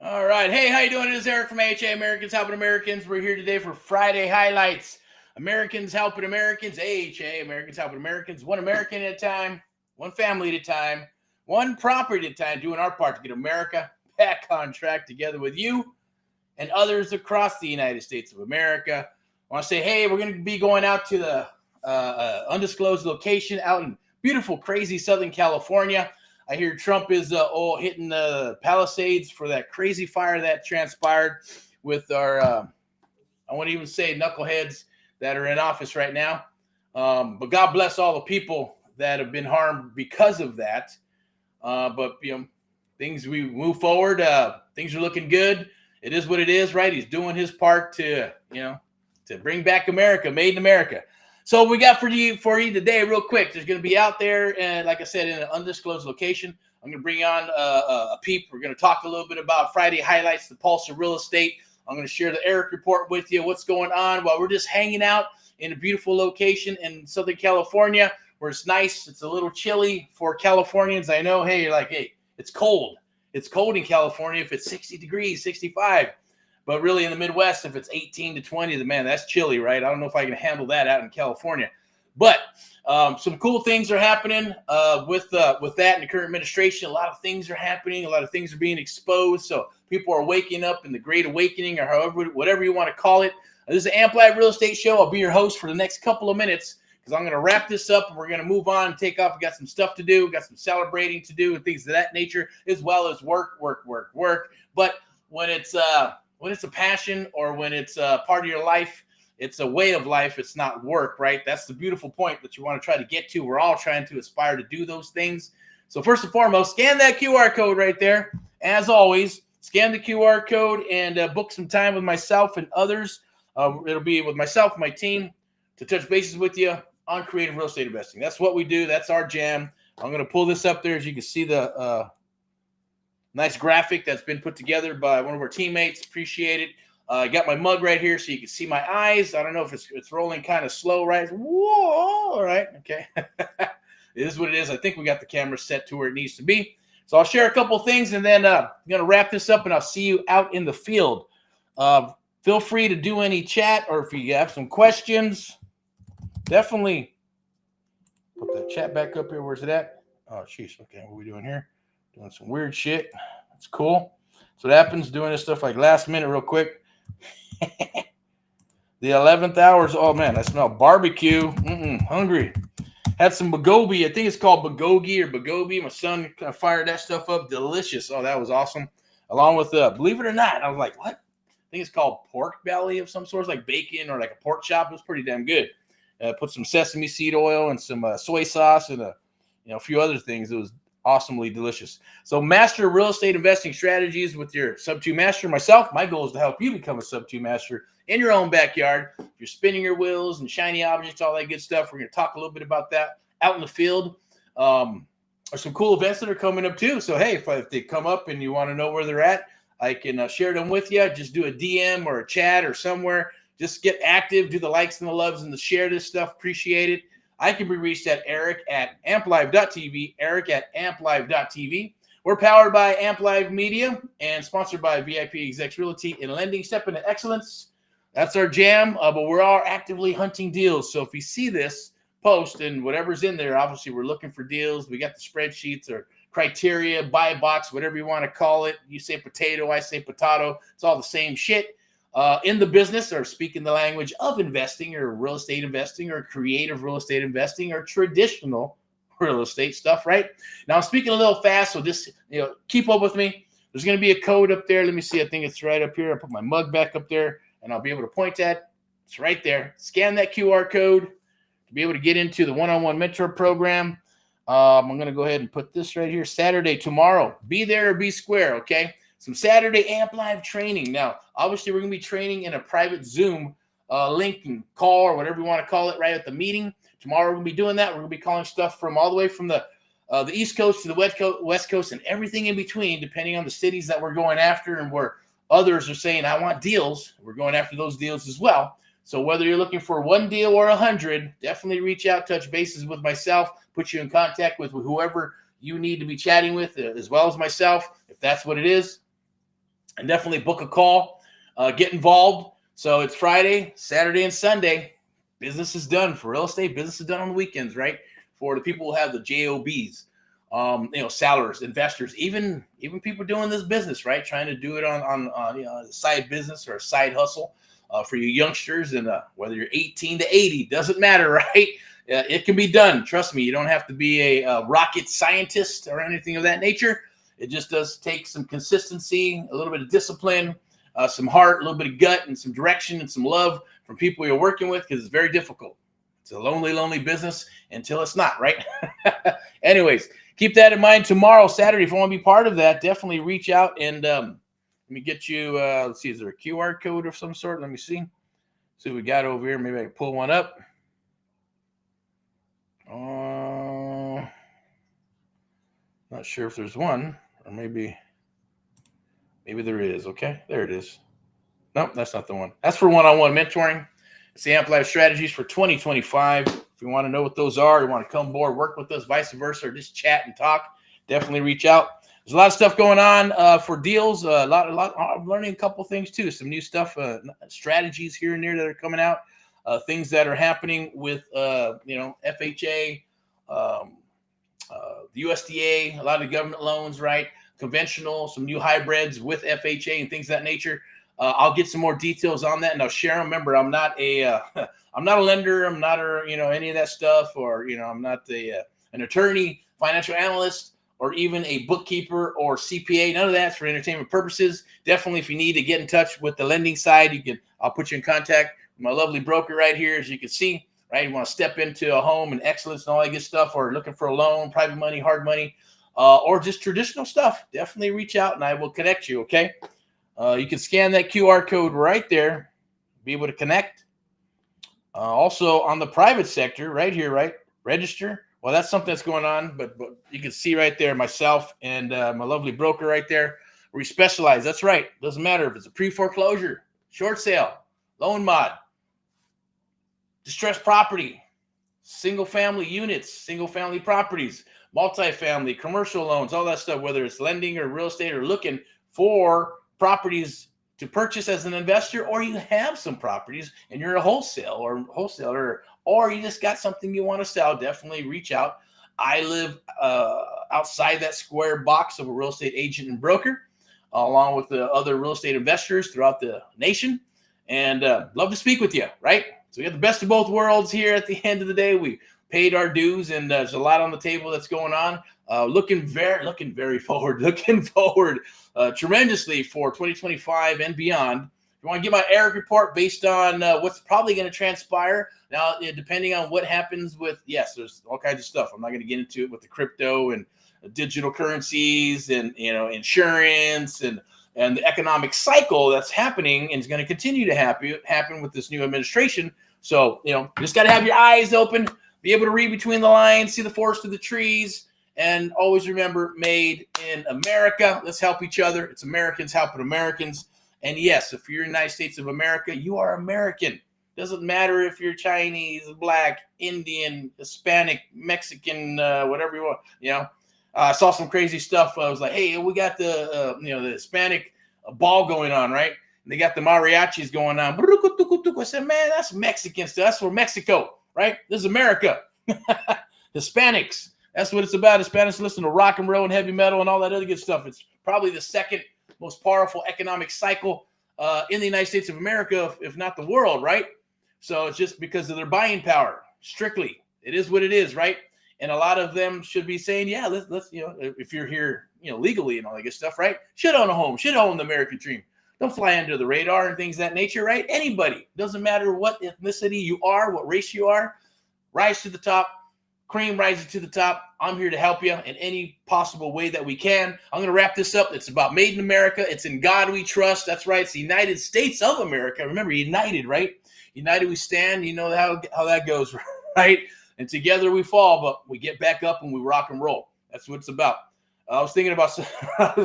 All right. Hey, how you doing? It is Eric from AHA, Americans Helping Americans. We're here today for Friday highlights. Americans Helping Americans, AHA, Americans Helping Americans, one American at a time, one family at a time, one property at a time, doing our part to get America back on track together with you and others across the United States of America. I want to say, hey, we're going to be going out to the undisclosed location out in beautiful, crazy Southern California. I hear Trump is hitting the Palisades for that crazy fire that transpired with our, I won't even say knuckleheads that are in office right now. But God bless all the people that have been harmed because of that. But, things, we move forward. Things are looking good. It is what it is, right? He's doing his part to bring back America, made in America. So we got for you today, real quick. There's going to be out there, and like I said, in an undisclosed location. I'm going to bring on a peep. We're going to talk a little bit about Friday highlights, the pulse of real estate. I'm going to share the Erick report with you, what's going on while we're just hanging out in a beautiful location in Southern California where it's nice. It's a little chilly for Californians. I know, hey, you're like, hey, it's cold. It's cold in California if it's 60 degrees, 65. But really in the Midwest, if it's 18 to 20, man, that's chilly, right? I don't know if I can handle that out in California. But some cool things are happening with that in the current administration. A lot of things are happening. A lot of things are being exposed. So people are waking up in the Great Awakening, or whatever you want to call it. This is the Amplified Real Estate Show. I'll be your host for the next couple of minutes because I'm going to wrap this up and we're going to move on and take off. We got some stuff to do. We got some celebrating to do and things of that nature, as well as work. But when it's a passion or when it's a part of your life, it's a way of life. It's not work, right? That's the beautiful point that you want to try to get to. We're all trying to aspire to do those things. So first and foremost, scan that QR code right there. As always, scan the QR code and book some time with myself and others. It'll be with myself, my team, to touch bases with you on creative real estate investing. That's what we do. That's our jam. I'm going to pull this up there as you can see the nice graphic that's been put together by one of our teammates. Appreciate it. I got my mug right here so you can see my eyes. I don't know if it's rolling kind of slow, right? Whoa, all right, okay. It is what it is. I think we got the camera set to where it needs to be. So I'll share a couple things and then I'm going to wrap this up and I'll see you out in the field. Feel free to do any chat or if you have some questions, definitely put that chat back up here. Where's it at? Oh, jeez. Okay, what are we doing here? Doing some weird shit. That's cool. So what happens doing this stuff like last minute real quick. The 11th hours. Oh, man, I smell barbecue. Hungry. Had some bagogi. I think it's called bagogi or bagobi. My son kind of fired that stuff up. Delicious. Oh, that was awesome. Along with, believe it or not, I was like, what? I think it's called pork belly of some sort, like bacon or like a pork chop. It was pretty damn good. Put some sesame seed oil and some soy sauce and a few other things. It was awesomely delicious. So master real estate investing strategies with your sub-2 master. Myself, my goal is to help you become a sub-2 master in your own backyard. If you're spinning your wheels and shiny objects, all that good stuff, we're going to talk a little bit about that out in the field. There's some cool events that are coming up too. So, hey, if they come up and you want to know where they're at, I can share them with you. Just do a DM or a chat or somewhere. Just get active, do the likes and the loves and the share this stuff. Appreciate it. I can be reached at Erick@amplive.tv, Erick@amplive.tv. We're powered by Amplive Media and sponsored by VIP Execs Realty and Lending. Step into excellence. That's our jam, but we're all actively hunting deals. So if you see this post and whatever's in there, obviously we're looking for deals. We got the spreadsheets or criteria, buy box, whatever you want to call it. You say potato, I say potato. It's all the same shit. In the business or speaking the language of investing or real estate investing or creative real estate investing or traditional real estate stuff, right? Now I'm speaking a little fast, so just keep up with me. There's going to be a code up there. Let me see. I think it's right up here. I'll put my mug back up there and I'll be able to point at. It's right there. Scan that QR code to be able to get into the one-on-one mentor program. I'm going to go ahead and put this right here. Saturday, tomorrow. Be there or be square, okay? Some Saturday Amp Live training. Now, obviously, we're going to be training in a private Zoom link and call or whatever you want to call it right at the meeting. Tomorrow, we're going to be doing that. We're going to be calling stuff from all the way from the East Coast to the West Coast and everything in between, depending on the cities that we're going after and where others are saying, I want deals. We're going after those deals as well. So whether you're looking for one deal or 100, definitely reach out, touch bases with myself, put you in contact with whoever you need to be chatting with, as well as myself, if that's what it is. and definitely book a call, get involved. So it's Friday, Saturday, and Sunday. Business is done for real estate. Business is done on the weekends, right? For the people who have the JOBs, sellers, investors, even people doing this business, right? Trying to do it on a side business or a side hustle. For you youngsters, and whether you're 18 to 80, doesn't matter, right? It can be done. Trust me, you don't have to be a rocket scientist or anything of that nature. It just does take some consistency, a little bit of discipline, some heart, a little bit of gut, and some direction and some love from people you're working with, because it's very difficult. It's a lonely, lonely business until it's not, right? Anyways, keep that in mind. Tomorrow, Saturday, if you want to be part of that, definitely reach out and let me get you, let's see, is there a QR code of some sort? Let me see. See what we got over here. Maybe I can pull one up. Not sure if there's one, or maybe there is. Okay, there it is. Nope, that's not the one. That's for one-on-one mentoring. It's the Amp Life strategies for 2025. If you want to know what those are, you want to come aboard, work with us, vice versa, or just chat and talk, definitely reach out. There's a lot of stuff going on for deals. A lot. I'm learning a couple things too. Some new stuff, strategies here and there that are coming out. Things that are happening with FHA, the USDA, a lot of government loans, right? Conventional, some new hybrids with FHA and things of that nature. I'll get some more details on that and I'll share them. Remember, I'm not a lender. I'm not any of that stuff, or I'm not an attorney, financial analyst, or even a bookkeeper or CPA. None of that's for entertainment purposes. Definitely, if you need to get in touch with the lending side, I'll put you in contact with my lovely broker right here, as you can see. Right, you want to step into a home and excellence and all that good stuff, or looking for a loan, private money, hard money, or just traditional stuff, definitely reach out and I will connect you, okay? You can scan that QR code right there, be able to connect. Also on the private sector, right here, right? Register. Well, that's something that's going on, but you can see right there myself and my lovely broker right there. We specialize. That's right. Doesn't matter if it's a pre-foreclosure, short sale, loan mod, distressed property, single family units, single family properties, multifamily, commercial loans, all that stuff, whether it's lending or real estate or looking for properties to purchase as an investor, or you have some properties and you're a wholesaler, or you just got something you want to sell, definitely reach out. I live outside that square box of a real estate agent and broker, along with the other real estate investors throughout the nation, and love to speak with you, right? So we got the best of both worlds here. At the end of the day, we paid our dues, and there's a lot on the table that's going on. Looking forward tremendously for 2025 and beyond. If you want to get my Erick report based on what's probably going to transpire now, depending on what happens with, there's all kinds of stuff. I'm not going to get into it with the crypto and digital currencies and insurance and the economic cycle that's happening and is going to continue to happen with this new administration. So, just got to have your eyes open, be able to read between the lines, see the forest through the trees, and always remember, made in America. Let's help each other. It's Americans helping Americans. And yes, if you're in the United States of America, you are American. Doesn't matter if you're Chinese, Black, Indian, Hispanic, Mexican, whatever you want, I saw some crazy stuff. I was like, hey, we got the Hispanic ball going on, right? And they got the mariachis going on. I said, man, that's Mexican stuff. That's for Mexico, right? This is America. Hispanics. That's what it's about. Hispanics listen to rock and roll and heavy metal and all that other good stuff. It's probably the second most powerful economic cycle in the United States of America, if not the world, right? So it's just because of their buying power. Strictly, it is what it is, right? And a lot of them should be saying, yeah, let's if you're here, legally and all that good stuff, right? Should own a home, should own the American dream. Don't fly under the radar and things of that nature, right? Anybody, doesn't matter what ethnicity you are, what race you are, rise to the top. Cream rises to the top. I'm here to help you in any possible way that we can. I'm going to wrap this up. It's about Made in America. It's in God we trust. That's right. It's the United States of America. Remember, united, right? United we stand. You know how that goes, right? And together we fall, but we get back up and we rock and roll. That's what it's about. I was thinking about,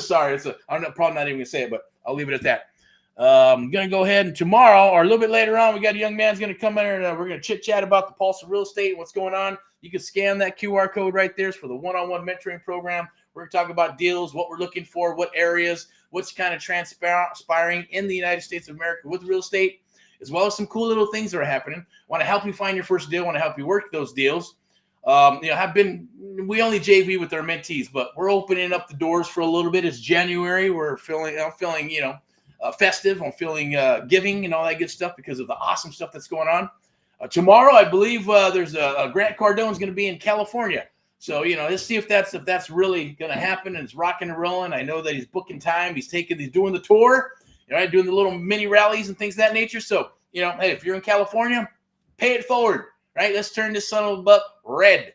sorry, I'm probably not even going to say it, but I'll leave it at that. I'm going to go ahead and tomorrow or a little bit later on, we got a young man's going to come in and we're going to chit chat about the pulse of real estate and what's going on. You can scan that QR code right there. It's for the one-on-one mentoring program. We're going to talk about deals, what we're looking for, what areas, what's kind of transpiring in the United States of America with real estate, as well as some cool little things that are happening. Want to help you find your first deal. Want to help you work those deals. We only JV with our mentees, but we're opening up the doors for a little bit. It's January. I'm feeling festive. I'm feeling giving and all that good stuff because of the awesome stuff that's going on. Tomorrow, I believe there's a Grant Cardone's going to be in California. So, let's see if that's really going to happen, and it's rocking and rolling. I know that he's booking time. He's doing the tour, doing the little mini rallies and things of that nature. So, hey, if you're in California, pay it forward, right? Let's turn this son of a buck red,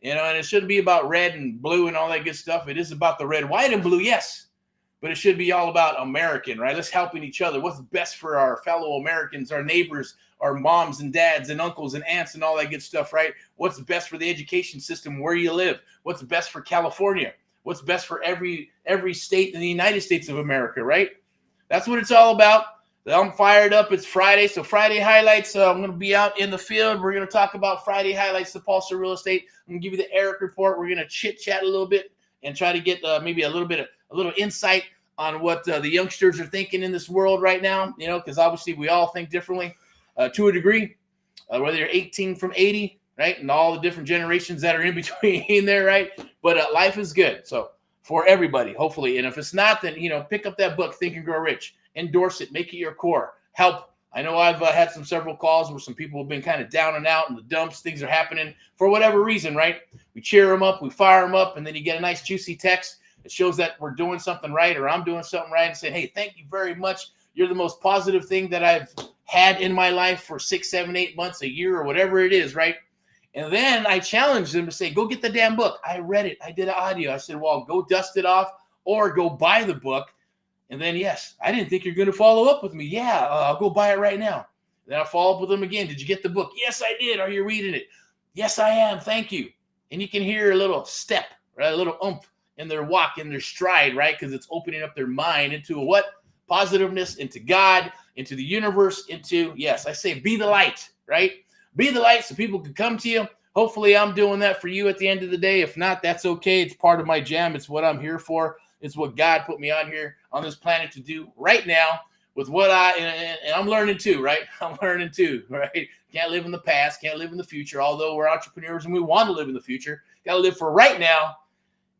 and it shouldn't be about red and blue and all that good stuff. It is about the red, white, and blue, yes, but it should be all about American, right? Let's helping each other. What's best for our fellow Americans, our neighbors, our moms and dads and uncles and aunts and all that good stuff, right? What's best for the education system where you live? What's best for California? What's best for every state in the United States of America, right? That's what it's all about. I'm fired up. It's Friday, so Friday highlights. I'm going to be out in the field. We're going to talk about Friday highlights, the Pulse of Real Estate. I'm going to give you the Erick report. We're going to chit-chat a little bit and try to get maybe a little insight on what the youngsters are thinking in this world right now, because obviously we all think differently. To a degree, whether you're 18 from 80, right, and all the different generations that are in between there, right? But life is good, so for everybody, hopefully. And if it's not, then pick up that book, Think and Grow Rich, endorse it, make it your core, help. I know I've had several calls where some people have been kind of down and out in the dumps. Things are happening for whatever reason, right? We cheer them up, we fire them up, and then you get a nice juicy text. It shows that we're doing something right, or I'm doing something right, and saying, hey, thank you very much. You're the most positive thing that I've had in my life for 6, 7, 8 months, a year, or whatever it is, right? And then I challenged them to say, go get the damn book. I read it. I did an audio. I said, well, go dust it off or go buy the book. And then, yes, I didn't think you're going to follow up with me. Yeah, I'll go buy it right now. Then I'll follow up with them again. Did you get the book? Yes, I did. Are you reading it? Yes, I am. Thank you. And you can hear a little step, right? A little oomph in their walk, in their stride, right? Because it's opening up their mind into what? Positiveness, into God, into the universe, into, yes, I say be the light, right? Be the light so people can come to you. Hopefully I'm doing that for you at the end of the day. If not, that's okay. It's part of my jam. It's what I'm here for. It's what God put me on here on this planet to do right now with what and I'm learning too, right? I'm learning too, right? Can't live in the past, can't live in the future. Although we're entrepreneurs and we want to live in the future, got to live for right now,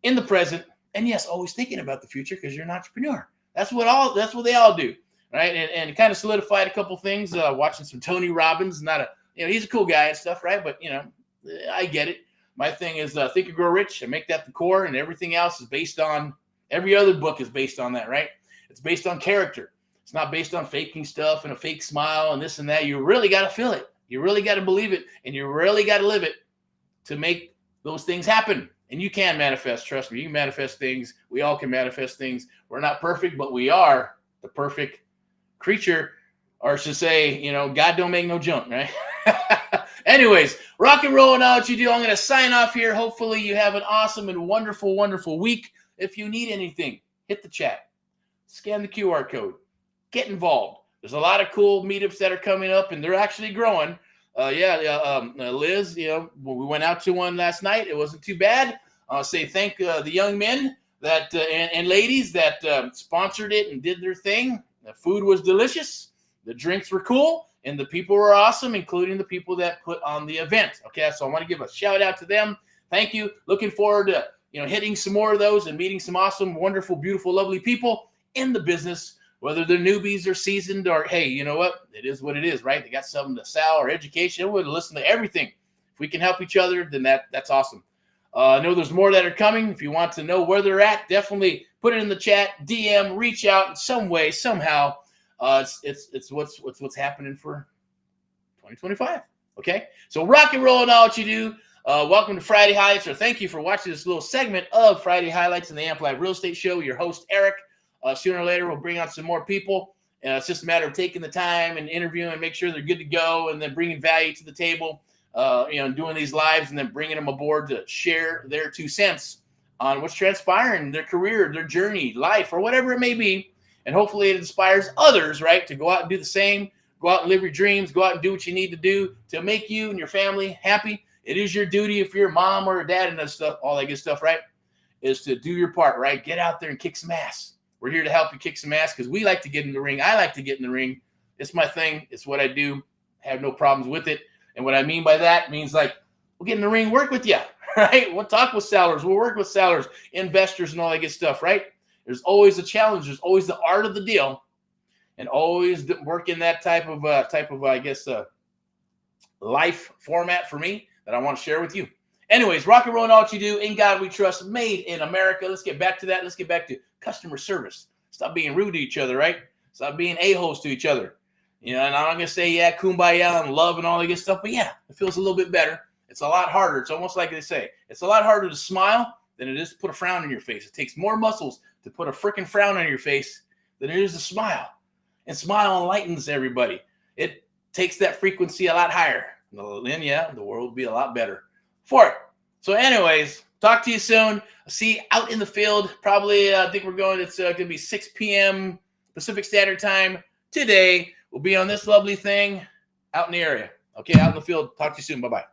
in the present, and yes, always thinking about the future because you're an entrepreneur. That's what they all do, right? And kind of solidified a couple things. Watching some Tony Robbins, he's a cool guy and stuff, right? But I get it. My thing is Think and Grow Rich and make that the core, and everything else is based on. Every other book is based on that, right? It's based on character. It's not based on faking stuff and a fake smile and this and that. You really got to feel it. You really got to believe it, and you really got to live it to make those things happen. And you can manifest, trust me, you can manifest things. We all can manifest things. We're not perfect, but we are the perfect creature, or I should say, God don't make no junk, right? Anyways, rock and roll and all what you do. I'm going to sign off here. Hopefully you have an awesome and wonderful, wonderful week. If you need anything, hit the chat, scan the QR code, get involved. There's a lot of cool meetups that are coming up, and they're actually growing. Liz, we went out to one last night. It wasn't too bad. I'll say thank the young men that and ladies that sponsored it and did their thing. The food was delicious. The drinks were cool, and the people were awesome, including the people that put on the event. Okay, so I want to give a shout out to them. Thank you. Looking forward to hitting some more of those and meeting some awesome, wonderful, beautiful, lovely people in the business. Whether they're newbies or seasoned, or hey, you know what? It is what it is, right? They got something to sell or education. We'll listen to everything. If we can help each other, then that's awesome. I know there's more that are coming. If you want to know where they're at, definitely put it in the chat, DM, reach out in some way, somehow. It's what's happening for 2025. Okay, so rock and roll and all what you do. Welcome to Friday Highlights, or thank you for watching this little segment of Friday Highlights in the Amplified Real Estate Show. Your host Erick. Sooner or later, we'll bring on some more people. It's just a matter of taking the time and interviewing and make sure they're good to go, and then bringing value to the table, doing these lives, and then bringing them aboard to share their 2 cents on what's transpiring in their career, their journey, life, or whatever it may be. And hopefully it inspires others, right, to go out and do the same, go out and live your dreams, go out and do what you need to do to make you and your family happy. It is your duty, if you're a mom or a dad and that stuff, all that good stuff, right, is to do your part, right? Get out there and kick some ass. We're here to help you kick some ass because we like to get in the ring. I like to get in the ring. It's my thing. It's what I do. I have no problems with it. And what I mean by that means, like, we'll get in the ring, work with you, right? We'll talk with sellers. We'll work with sellers, investors, and all that good stuff, right? There's always a challenge. There's always the art of the deal, and always work in that type of I guess, life format for me that I want to share with you. Anyways, rock and roll and all what you do. In God we trust. Made in America. Let's get back to that. Let's get back to customer service. Stop being rude to each other, right? Stop being a-holes to each other. You know, and I'm not going to say, yeah, kumbaya and love and all that good stuff, but yeah, it feels a little bit better. It's a lot harder. It's almost like they say, it's a lot harder to smile than it is to put a frown on your face. It takes more muscles to put a freaking frown on your face than it is to smile. And smile enlightens everybody. It takes that frequency a lot higher. Then, yeah, the world will be a lot better for it. So anyways, talk to you soon. See you out in the field. Probably, I think we're going, it's going to be 6 p.m. Pacific Standard Time today. We'll be on this lovely thing out in the area. Okay, out in the field. Talk to you soon. Bye-bye.